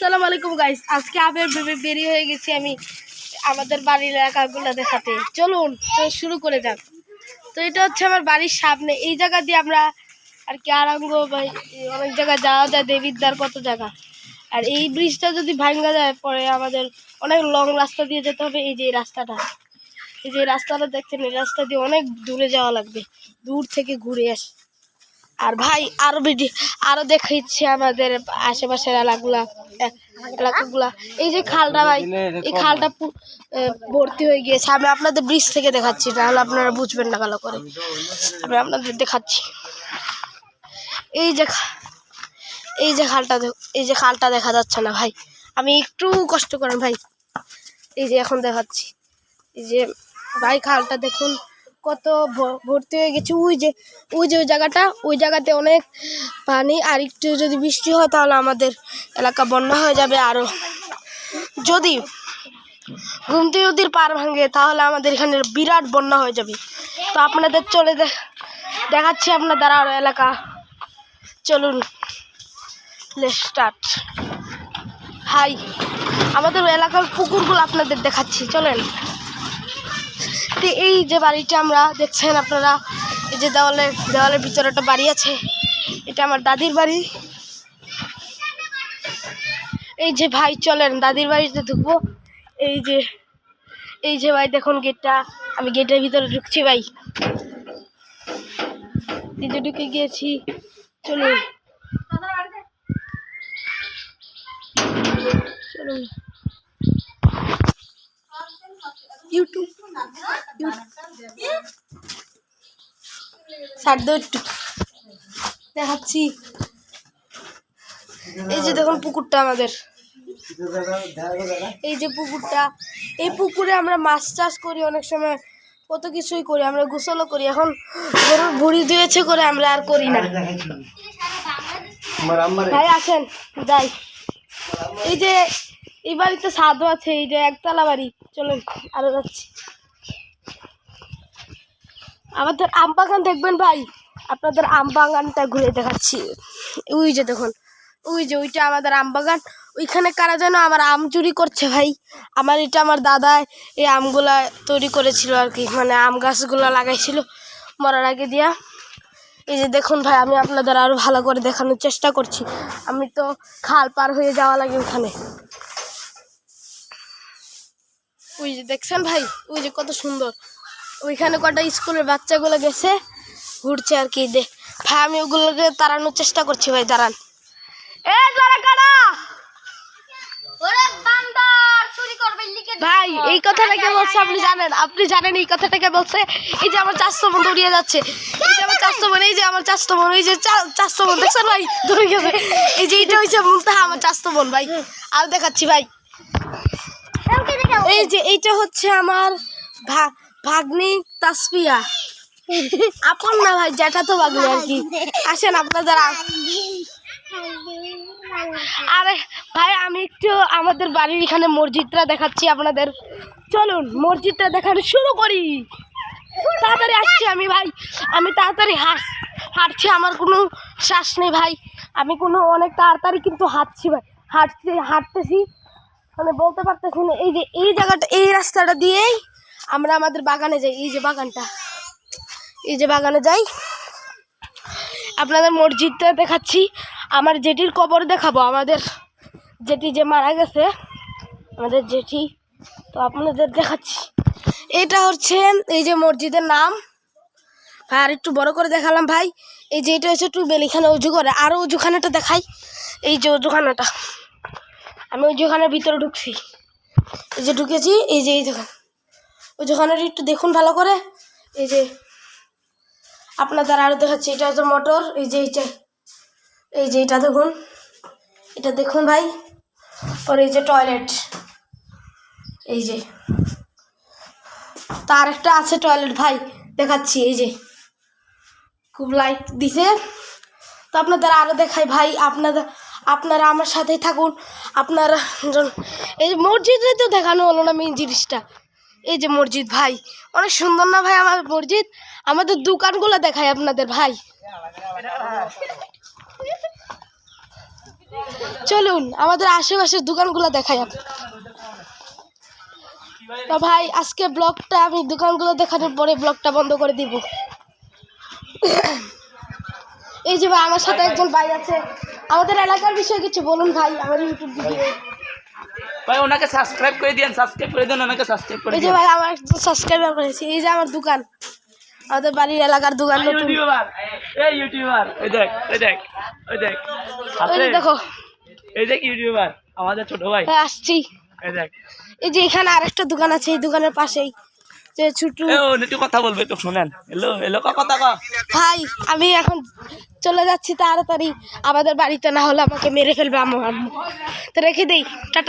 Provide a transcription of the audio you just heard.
আসসালামু আলাইকুম গাইস, আজকে আবার বেরিয়ে হয়ে গেছি আমি আমাদের বাড়ির এলাকাগুলো দেখাতে। চলুন তো শুরু করে যাক। তো এটা হচ্ছে আমার বাড়ির সামনে, এই জায়গা দিয়ে আমরা আর কি আরাঙ্গ বা অনেক জায়গায় যাওয়া যায়, দেবিদ্বার কত জায়গা। আর এই ব্রিজটা যদি ভাঙা যায় পরে আমাদের অনেক লং রাস্তা দিয়ে যেতে হবে। এই যে এই রাস্তাটা, এই যে রাস্তাটা দেখছেন, এই রাস্তা দিয়ে অনেক দূরে যাওয়া লাগবে, দূর থেকে ঘুরে আসে। আর ভাই আরো দেখাচ্ছি আমাদের আশেপাশের এলাকাগুলা। এই যে খালটা ভাই, এই খালটা ভর্তি হয়ে গিয়েছে। আমি আপনাদের ব্রিজ থেকে দেখাচ্ছি, তাহলে আপনারা বুঝবেন না ভালো করে। আমি আপনাদের দেখাচ্ছি। এই যে খালটা দেখা যাচ্ছে না ভাই, আমি একটু কষ্ট করেন ভাই। এই যে এখন দেখাচ্ছি, এই যে ভাই খালটা দেখুন কত ভর্তি হয়ে গেছে। ওই জায়গাটা, ওই জায়গাতে অনেক পানি। আর একটু যদি বৃষ্টি হয় তাহলে আমাদের এলাকা বন্যা হয়ে যাবে। আরও যদি গোমতী নদীর পার ভাঙে তাহলে আমাদের এখানে বিরাট বন্যা হয়ে যাবে। তো আপনাদের দেখাচ্ছি আপনাদের আরও এলাকা। চলুন স্টার্ট। হাই, আমাদের এলাকার পুকুরগুলো আপনাদের দেখাচ্ছি, চলেন। এই যে বাড়িটা আমরা দেখছেন আপনারা, এই যে দেওয়ালের ভিতরে একটা বাড়ি আছে, এটা আমার দাদির বাড়ি। এই যে ভাই চলেন দাদির বাড়িতে ঢুকবো। এই যে ভাই দেখুন গেটটা, আমি গেটের ভিতরে ঢুকছি ভাই। এই যে ঢুকে গিয়েছি, চলুন চলুন। ইউটিউব একটু দেখাচ্ছি। এই যে দেখুন পুকুরটা আমাদের, এই যে পুকুরটা, এই পুকুরে আমরা মাছ চাষ করি, অনেক সময় কত কিছুই করি, আমরা গোসলও করি। এখন গরুর ভুড়ি দিয়েছে করে আমরা আর করি না। ভাই আসেন যাই। এই যে এই বাড়িতে ছাদও আছে, এই যে একতলা বাড়ি। চলুন আরো যাচ্ছি। আমাদের আম বাগান দেখবেন ভাই, আপনাদের আম বাগানটা ঘুরে দেখাচ্ছি। ওই যে দেখুন, ওইটা আমাদের আম বাগান। ওইখানে কারা যেন আমার আম চুরি করছে ভাই। আমার দাদা এই আমগুলা তৈরি করেছিল আর কি, মানে আম গাছগুলো লাগাইছিল মরার আগে দিয়া। এই যে দেখুন ভাই, আমি আপনাদের আরো ভালো করে দেখানোর চেষ্টা করছি। আমি তো খাল পার হয়ে যাওয়া লাগে ওখানে। ওই যে দেখছেন ভাই, ওই যে কত সুন্দর। ওইখানে কটা স্কুলের বাচ্চাগুলো গেছে ঘুরছে আর কি। ভাই আমি ওগুলোকে তাড়ানোর চেষ্টা করছি ভাই, দাঁড়ান। ভাই এই কথাটাকে বলছে, আপনি জানেন এই কথাটাকে বলছে। এই যে আমার চাষতো বোন দৌড়িয়ে যাচ্ছে, এই যে আমার চাষতো বোন, এই যে আমার চাষতো বোন, এই যে চাষতো বোন দেখছেন ভাই, দৌড়ে গেছে। এই যে এইটা হয়েছে মুনতাহা, আমার চাষতো বোন ভাই। আর দেখাচ্ছি ভাই, এই যে এইটা হচ্ছে আমার ভাগ্নি তাসফিয়া। আপন না ভাই, যেটা তো ভাগ্নি আর কি। আসেন আপনাদের। আরে ভাই আমি একটু আমাদের বাড়ির এখানে মসজিদটা দেখাচ্ছি আপনাদের। চলুন মসজিদটা দেখানো শুরু করি। তাড়াতাড়ি আসছি আমি ভাই, আমি তাড়াতাড়ি হাঁটছি, আমার কোনো শ্বাস নেই ভাই। আমি অনেক তাড়াতাড়ি কিন্তু হাঁটছি ভাই, হাঁটতেছি মানে বলতে পারতেছি না। এই যে এই জায়গাটা, এই রাস্তাটা দিয়েই আমরা আমাদের বাগানে যাই। এই যে বাগানে যাই। আপনাদের মসজিদটা দেখাচ্ছি, আমার জেঠির কবর দেখাবো। আমাদের জেঠি যে মারা গেছে, আমাদের জেঠি, তো আপনাদের দেখাচ্ছি। এটা হচ্ছে এই যে মসজিদের নাম ভাই, আর একটু বড় করে দেখালাম ভাই। এই যে এটা হচ্ছে টুবেল, এখানে উজু করে। আরও উজুখানাটা দেখাই, এই যে উজুখানাটা। আমি উজুখানার ভিতরে ঢুকছি, এই যে ঢুকেছি। এই যে এই দেখুন উজুখানাটা একটু দেখুন ভালো করে। এই যে আপনাদের আরও দেখাচ্ছি, এটা হচ্ছে মোটর। এই যে এটা দেখুন, এটা দেখুন ভাই। আর এই যে টয়লেট, এই যে তার একটা আছে টয়লেট ভাই, দেখাচ্ছি। এই যে খুব লাইট দিছে। তো আপনাদের আরও দেখাই ভাই, আপনারা আমার সাথেই থাকুন। আপনারা এই যে মসজিদে তো দেখানো হলো না মেন জিনিসটা। এই যে মসজিদ ভাই, অনেক সুন্দর না ভাই আমার মসজিদ। আমাদের দোকানগুলো দেখাই আপনাদের ভাই। চলুন আমাদের আশেপাশের দোকানগুলো দেখাই আপনার। তো ভাই আজকে ব্লগটা আমি দোকানগুলো দেখানোর পরে ব্লগটা বন্ধ করে দিব। এই যে ভাই আমার সাথে একজন ভাই আছে, আমাদের এলাকার বিষয়ে কিছু বলুন ভাই। আমার ইউটিউব ভিডিও ভাই ওনাকে সাবস্ক্রাইব করে দেন, ওনাকে সাবস্ক্রাইব করে এই যে ভাই আমার সাবস্ক্রাইবার করেছি। এই যে আমার দোকান, আমাদের বাড়ির এলাকার দোকান নতুন। ইউটিউবার ওই দেখ ওই যে দেখো, এই দেখ ইউটিউবার আমাদের ছোট ভাই হ্যাঁ আসছি। এই দেখ এই যে এখানে আরেকটা দোকান আছে, এই দোকানের পাশেই যে ছোট একটু কথা বলবে তো শুনেন। হ্যালো কথা ক ভাই। আমি এখন চলে যাচ্ছি তাড়াতাড়ি আমাদের বাড়িতে, না হলে আমাকে মেরে ফেলবে আম্মু। তো রেখে দেই, টাটা।